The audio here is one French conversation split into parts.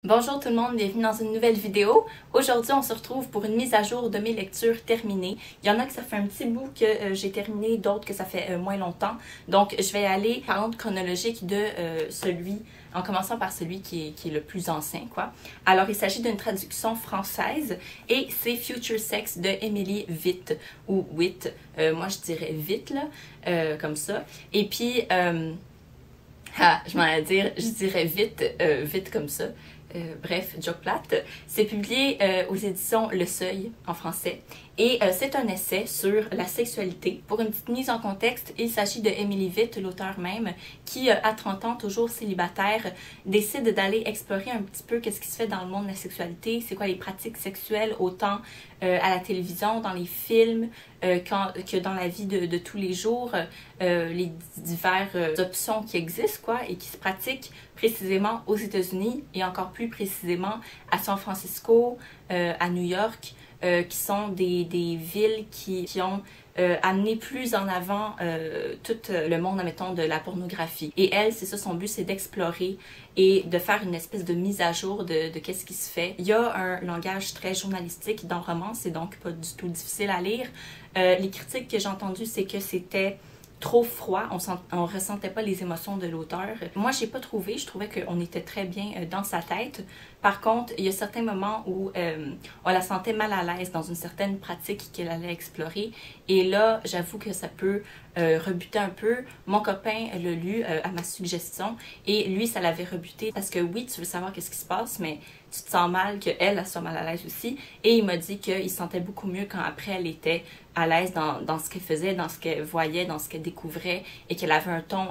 Bonjour tout le monde, bienvenue dans une nouvelle vidéo. Aujourd'hui, on se retrouve pour une mise à jour de mes lectures terminées. Il y en a que ça fait un petit bout que j'ai terminé, d'autres que ça fait moins longtemps. Donc, je vais aller par ordre chronologique de en commençant par celui qui est le plus ancien, quoi. Alors, il s'agit d'une traduction française et c'est Future Sex de Emily Vitt, ou Witt. Moi, je dirais Vitt, là, comme ça. Et puis, je m'en allais dire, je dirais vite comme ça. Bref, joke plate. C'est publié aux éditions Le Seuil en français et c'est un essai sur la sexualité. Pour une petite mise en contexte, il s'agit de Emily Vitt, l'auteur même, qui à 30 ans, toujours célibataire, décide d'aller explorer un petit peu qu'est-ce qui se fait dans le monde de la sexualité, c'est quoi les pratiques sexuelles, autant à la télévision, dans les films, que dans la vie de tous les jours, les diverses options qui existent, quoi, et qui se pratiquent précisément aux États-Unis et encore plus précisément à San Francisco, à New York, qui sont des villes qui ont amené plus en avant tout le monde, admettons, de la pornographie. Et elle, c'est ça son but, c'est d'explorer et de faire une espèce de mise à jour de qu'est-ce qui se fait. Il y a un langage très journalistique dans le roman, c'est donc pas du tout difficile à lire. Les critiques que j'ai entendues, c'est que c'était trop froid, on ressentait pas les émotions de l'auteur. Moi, j'ai pas trouvé, je trouvais qu'on était très bien dans sa tête. Par contre, il y a certains moments où on la sentait mal à l'aise dans une certaine pratique qu'elle allait explorer. Et là, j'avoue que ça peut rebuter un peu. Mon copain l'a lu à ma suggestion et lui, ça l'avait rebuté parce que oui, tu veux savoir qu'est-ce qui se passe, mais tu te sens mal, qu'elle, elle soit mal à l'aise aussi. Et il m'a dit qu'il se sentait beaucoup mieux quand après elle était à l'aise dans ce qu'elle faisait, dans ce qu'elle voyait, dans ce qu'elle découvrait et qu'elle avait un ton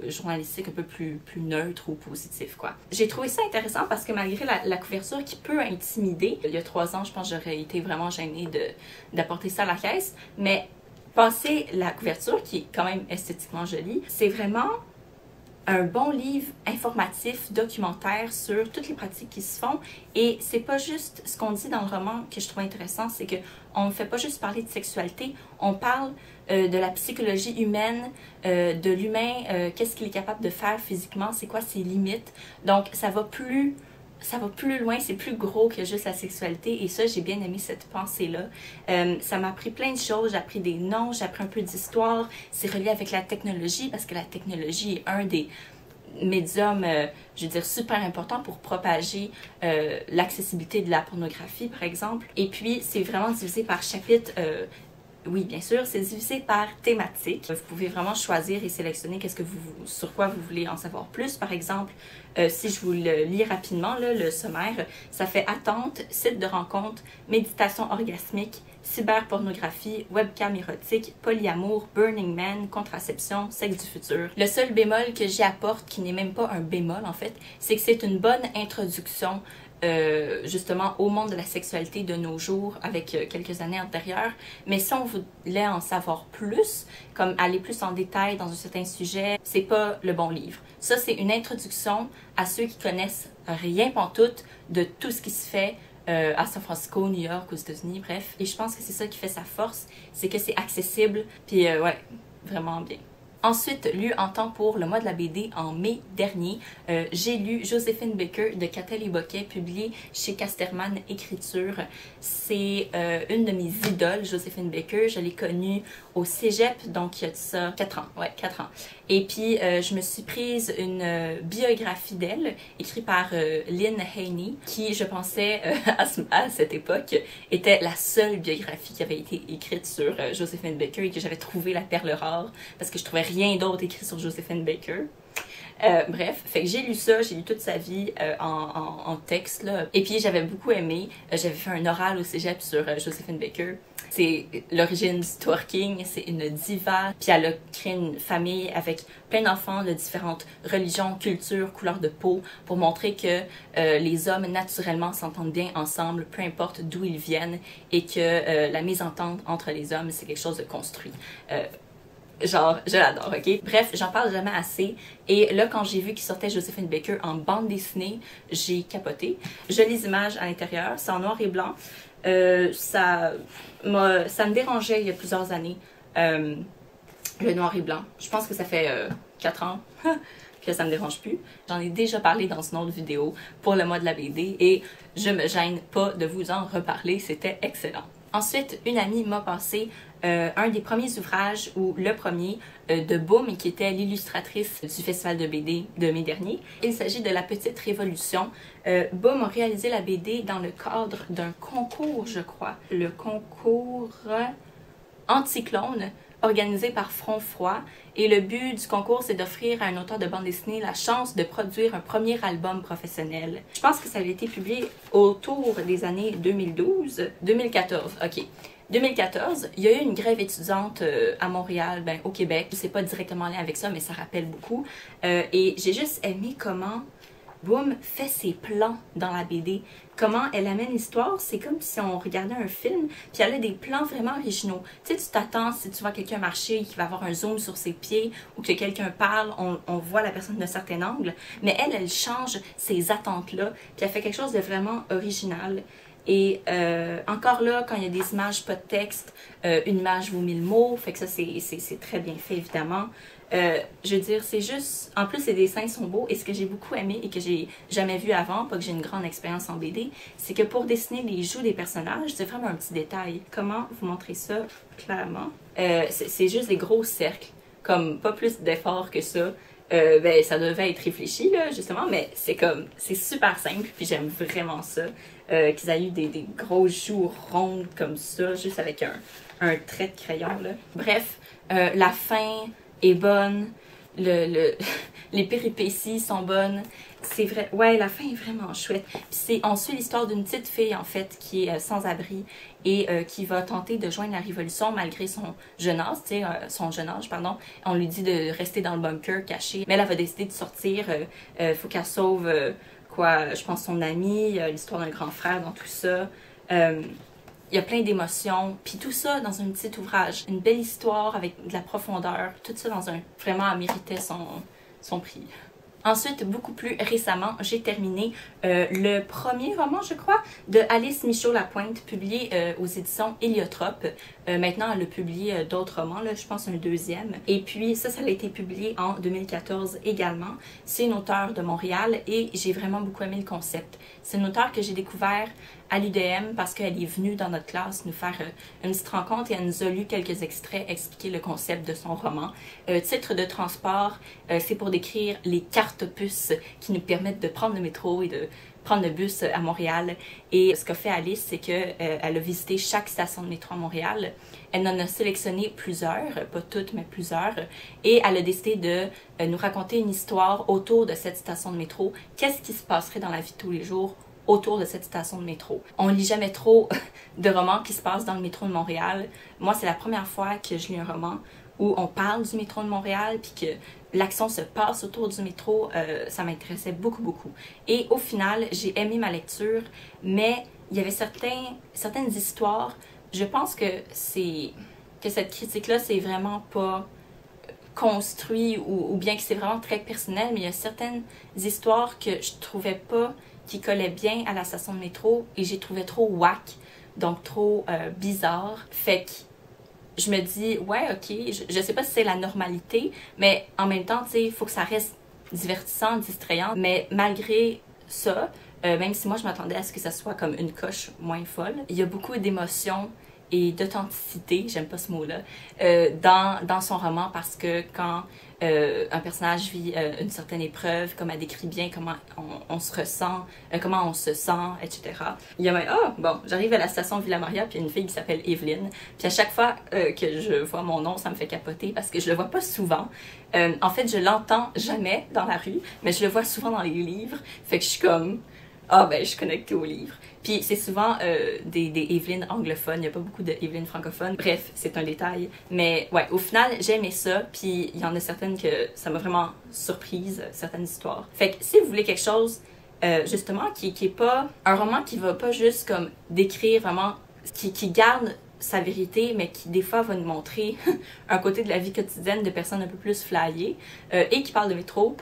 journalistique un peu plus neutre ou positif, quoi. J'ai trouvé ça intéressant parce que malgré la couverture qui peut intimider, il y a 3 ans, je pense que j'aurais été vraiment gênée d'apporter ça à la caisse, mais passer la couverture, qui est quand même esthétiquement jolie, c'est vraiment un bon livre informatif, documentaire sur toutes les pratiques qui se font. Et c'est pas juste ce qu'on dit dans le roman que je trouve intéressant, c'est que on ne fait pas juste parler de sexualité, on parle de la psychologie humaine, de l'humain, qu'est-ce qu'il est capable de faire physiquement, c'est quoi ses limites. Donc ça va plus loin, c'est plus gros que juste la sexualité et ça, j'ai bien aimé cette pensée-là. Ça m'a appris plein de choses, j'ai appris des noms, j'ai appris un peu d'histoire, c'est relié avec la technologie parce que la technologie est un des médiums, je veux dire, super important pour propager l'accessibilité de la pornographie, par exemple. Et puis, c'est vraiment divisé par chapitre. Oui, bien sûr, c'est divisé par thématique. Vous pouvez vraiment choisir et sélectionner sur quoi vous voulez en savoir plus. Par exemple, si je vous le lis rapidement, là, le sommaire, ça fait attente, site de rencontre, méditation orgasmique, cyberpornographie, webcam érotique, polyamour, Burning Man, contraception, sexe du futur. Le seul bémol que j'y apporte, qui n'est même pas un bémol en fait, c'est que c'est une bonne introduction justement au monde de la sexualité de nos jours avec quelques années antérieures. Mais si on voulait en savoir plus, comme aller plus en détail dans un certain sujet, c'est pas le bon livre. Ça, c'est une introduction à ceux qui connaissent rien pantoute de tout ce qui se fait à San Francisco, New York, aux États-Unis, bref. Et je pense que c'est ça qui fait sa force, c'est que c'est accessible, puis ouais, vraiment bien. Ensuite, lu en temps pour le mois de la BD en mai dernier, j'ai lu Joséphine Baker de Catel et Bocquet, publié chez Casterman Écriture. C'est une de mes idoles, Joséphine Baker. Je l'ai connue au cégep, donc il y a de ça 4 ans. Ouais, 4 ans. Et puis, je me suis prise une biographie d'elle, écrite par Lynn Haney, qui, je pensais, à cette époque, était la seule biographie qui avait été écrite sur Joséphine Baker et que j'avais trouvé la perle rare, parce que je trouvais rien d'autre écrit sur Joséphine Baker. Bref, fait que j'ai lu ça, j'ai lu toute sa vie en texte, là. Et puis j'avais beaucoup aimé, j'avais fait un oral au cégep sur Joséphine Baker. C'est l'origine du twerking, c'est une diva, puis elle a créé une famille avec plein d'enfants de différentes religions, cultures, couleurs de peau, pour montrer que les hommes naturellement s'entendent bien ensemble, peu importe d'où ils viennent, et que la mésentente entre les hommes, c'est quelque chose de construit. Genre, je l'adore, ok? Bref, j'en parle jamais assez. Et là, quand j'ai vu qu'il sortait Joséphine Baker en bande dessinée, j'ai capoté. Jolies images à l'intérieur, c'est en noir et blanc. Ça me dérangeait il y a plusieurs années, le noir et blanc. Je pense que ça fait 4 ans que ça me dérange plus. J'en ai déjà parlé dans une autre vidéo pour le mois de la BD et je me gêne pas de vous en reparler, c'était excellent. Ensuite, une amie m'a passé un des premiers ouvrages, ou le premier, de Boom, qui était l'illustratrice du festival de BD de mai dernier. Il s'agit de La Petite Révolution. Boom a réalisé la BD dans le cadre d'un concours, je crois. Le concours Anticyclone, organisé par Front Froid. Et le but du concours, c'est d'offrir à un auteur de bande dessinée la chance de produire un premier album professionnel. Je pense que ça avait été publié autour des années 2014, ok. 2014, il y a eu une grève étudiante à Montréal, au Québec. C'est pas directement lié avec ça, mais ça rappelle beaucoup. Et j'ai juste aimé comment Boom fait ses plans dans la BD. Comment elle amène l'histoire, c'est comme si on regardait un film, puis elle a des plans vraiment originaux. Tu sais, tu t'attends, si tu vois quelqu'un marcher, qui va avoir un zoom sur ses pieds, ou que quelqu'un parle, on voit la personne d'un certain angle, mais elle change ces attentes-là, puis elle fait quelque chose de vraiment original. Et encore là, quand il y a des images, pas de texte, une image vaut 1000 mots, fait que ça c'est très bien fait évidemment. Je veux dire, c'est juste... En plus, les dessins sont beaux et ce que j'ai beaucoup aimé et que j'ai jamais vu avant, pas que j'ai une grande expérience en BD, c'est que pour dessiner les joues des personnages, c'est vraiment un petit détail. Comment vous montrer ça clairement? C'est juste des gros cercles, comme pas plus d'efforts que ça. Ça devait être réfléchi, là, justement, mais c'est super simple, puis j'aime vraiment ça. Qu'ils aient eu des grosses joues rondes comme ça, juste avec un trait de crayon, là. Bref, la fin est bonne, les péripéties sont bonnes. C'est vrai, ouais, la fin est vraiment chouette. Puis on suit l'histoire d'une petite fille, en fait, qui est sans abri et qui va tenter de joindre la Révolution malgré son jeune âge, pardon. On lui dit de rester dans le bunker caché, mais elle va décider de sortir. Faut qu'elle sauve, je pense, son ami, l'histoire d'un grand frère dans tout ça. Il y a plein d'émotions, puis tout ça dans un petit ouvrage. Une belle histoire avec de la profondeur, tout ça dans un... Vraiment, elle méritait son prix. Ensuite, beaucoup plus récemment, j'ai terminé le premier roman, je crois, de Alice Michaud-Lapointe, publié aux éditions Héliotrope. Maintenant, elle a publié d'autres romans, là, je pense un deuxième. Et puis, ça a été publié en 2014 également. C'est une auteure de Montréal et j'ai vraiment beaucoup aimé le concept. C'est une auteure que j'ai découvert à l'UDM parce qu'elle est venue dans notre classe nous faire une petite rencontre et elle nous a lu quelques extraits expliquer le concept de son roman. Titre de transport, c'est pour décrire les cartes puces qui nous permettent de prendre le métro et de prendre le bus à Montréal. Et ce qu'a fait Alice, c'est qu'elle a visité chaque station de métro à Montréal. Elle en a sélectionné plusieurs, pas toutes, mais plusieurs. Et elle a décidé de nous raconter une histoire autour de cette station de métro. Qu'est-ce qui se passerait dans la vie de tous les jours autour de cette station de métro. On lit jamais trop de romans qui se passent dans le métro de Montréal. Moi, c'est la première fois que je lis un roman où on parle du métro de Montréal puis que l'action se passe autour du métro. Ça m'intéressait beaucoup, beaucoup. Et au final, j'ai aimé ma lecture, mais il y avait certaines histoires. Je pense que cette critique-là, c'est vraiment pas construit ou bien que c'est vraiment très personnel, mais il y a certaines histoires que je trouvais pas qui collait bien à la station de métro et j'ai trouvé trop whack, donc trop bizarre. Fait que je me dis, ouais, ok, je sais pas si c'est la normalité, mais en même temps, tu sais, il faut que ça reste divertissant, distrayant. Mais malgré ça, même si moi je m'attendais à ce que ça soit comme une coche moins folle, il y a beaucoup d'émotions et d'authenticité, j'aime pas ce mot-là, dans son roman parce que quand un personnage vit une certaine épreuve, comme elle décrit bien comment on se ressent, comment on se sent, etc. Il y a même, j'arrive à la station Villa Maria, puis il y a une fille qui s'appelle Evelyne, puis à chaque fois que je vois mon nom, ça me fait capoter parce que je le vois pas souvent. En fait, je l'entends jamais dans la rue, mais je le vois souvent dans les livres, fait que je suis comme... je suis connectée aux livres. Puis c'est souvent des Evelyne anglophones, il n'y a pas beaucoup de Evelyne francophones. Bref, c'est un détail. Mais ouais, au final, j'ai aimé ça. Puis il y en a certaines que ça m'a vraiment surprise, certaines histoires. Fait que si vous voulez quelque chose, justement, qui est pas... Un roman qui va pas juste comme décrire vraiment... Qui garde sa vérité, mais qui des fois va nous montrer un côté de la vie quotidienne de personnes un peu plus flyées et qui parle de métro,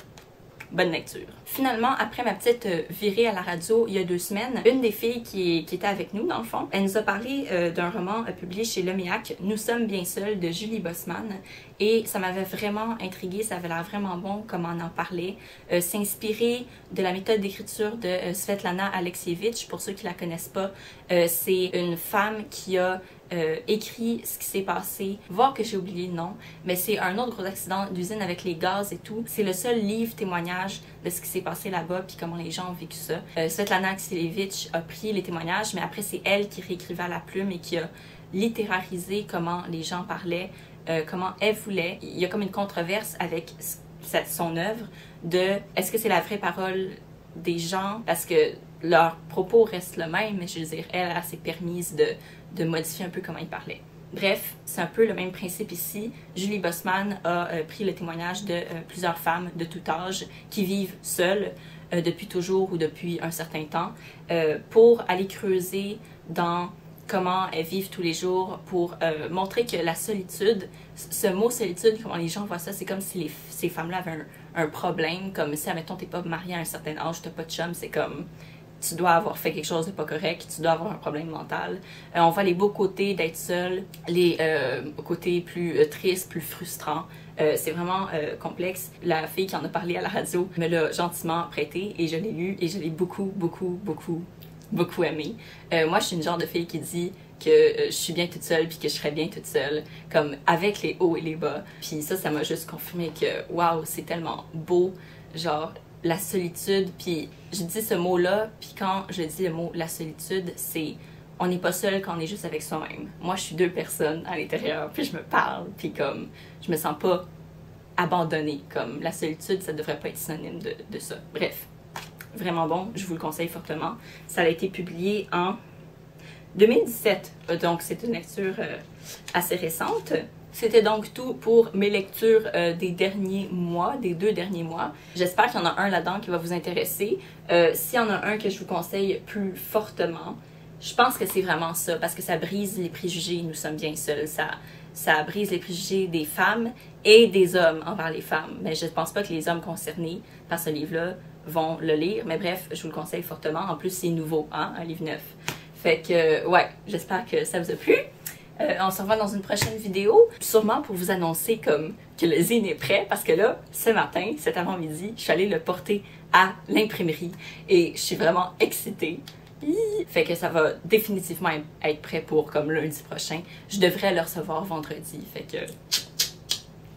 bonne lecture. Finalement, après ma petite virée à la radio il y a 2 semaines, une des filles qui était avec nous dans le fond, elle nous a parlé d'un roman publié chez Lemiac, Nous sommes bien seuls de Julie Bosman, et ça m'avait vraiment intriguée, ça avait l'air vraiment bon comment on en parlait. C'est inspiré de la méthode d'écriture de Svetlana Alexievitch. Pour ceux qui la connaissent pas, c'est une femme qui a écrit ce qui s'est passé, voir que j'ai oublié le nom, mais c'est un autre gros accident d'usine avec les gaz et tout. C'est le seul livre témoignage de ce qui s'est passé là-bas puis comment les gens ont vécu ça. Svetlana Alexievitch a pris les témoignages, mais après c'est elle qui réécrivait à la plume et qui a littérarisé comment les gens parlaient, comment elle voulait. Il y a comme une controverse avec son œuvre de est-ce que c'est la vraie parole des gens parce que leurs propos restent le même, mais je veux dire, elle s'est permise de modifier un peu comment ils parlaient. Bref, c'est un peu le même principe ici. Julie Bosman a pris le témoignage de plusieurs femmes de tout âge qui vivent seules depuis toujours ou depuis un certain temps pour aller creuser dans comment elles vivent tous les jours, pour montrer que la solitude, ce mot solitude, comment les gens voient ça, c'est comme si ces femmes-là avaient un problème, comme si, admettons, t'es pas mariée à un certain âge, t'as pas de chum, c'est comme tu dois avoir fait quelque chose de pas correct, tu dois avoir un problème mental. On voit les beaux côtés d'être seul, les côtés plus tristes, plus frustrants. C'est vraiment complexe. La fille qui en a parlé à la radio me l'a gentiment prêté et je l'ai lu et je l'ai beaucoup aimé. Moi, je suis une genre de fille qui dit que je suis bien toute seule puis que je serais bien toute seule, comme avec les hauts et les bas. Puis ça m'a juste confirmé que, waouh, c'est tellement beau, genre la solitude. Puis je dis ce mot-là, puis quand je dis le mot la solitude, c'est on n'est pas seul quand on est juste avec soi-même. Moi, je suis 2 personnes à l'intérieur, puis je me parle, puis comme je me sens pas abandonnée. Comme la solitude, ça devrait pas être synonyme de ça. Bref. Vraiment bon, je vous le conseille fortement. Ça a été publié en 2017, donc c'est une lecture assez récente. C'était donc tout pour mes lectures des derniers mois, des 2 derniers mois. J'espère qu'il y en a un là-dedans qui va vous intéresser. S'il y en a un que je vous conseille plus fortement, je pense que c'est vraiment ça, parce que ça brise les préjugés, nous sommes bien seuls. Ça brise les préjugés des femmes et des hommes envers les femmes. Mais je ne pense pas que les hommes concernés par ce livre-là vont le lire. Mais bref, je vous le conseille fortement. En plus, c'est nouveau, hein, un livre neuf. Fait que, ouais, j'espère que ça vous a plu. On se revoit dans une prochaine vidéo, sûrement pour vous annoncer comme que le zine est prêt, parce que là, ce matin, cet avant-midi, je suis allée le porter à l'imprimerie et je suis vraiment excitée. Fait que ça va définitivement être prêt pour comme lundi prochain. Je devrais le recevoir vendredi, fait que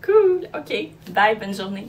cool, ok, bye, bonne journée.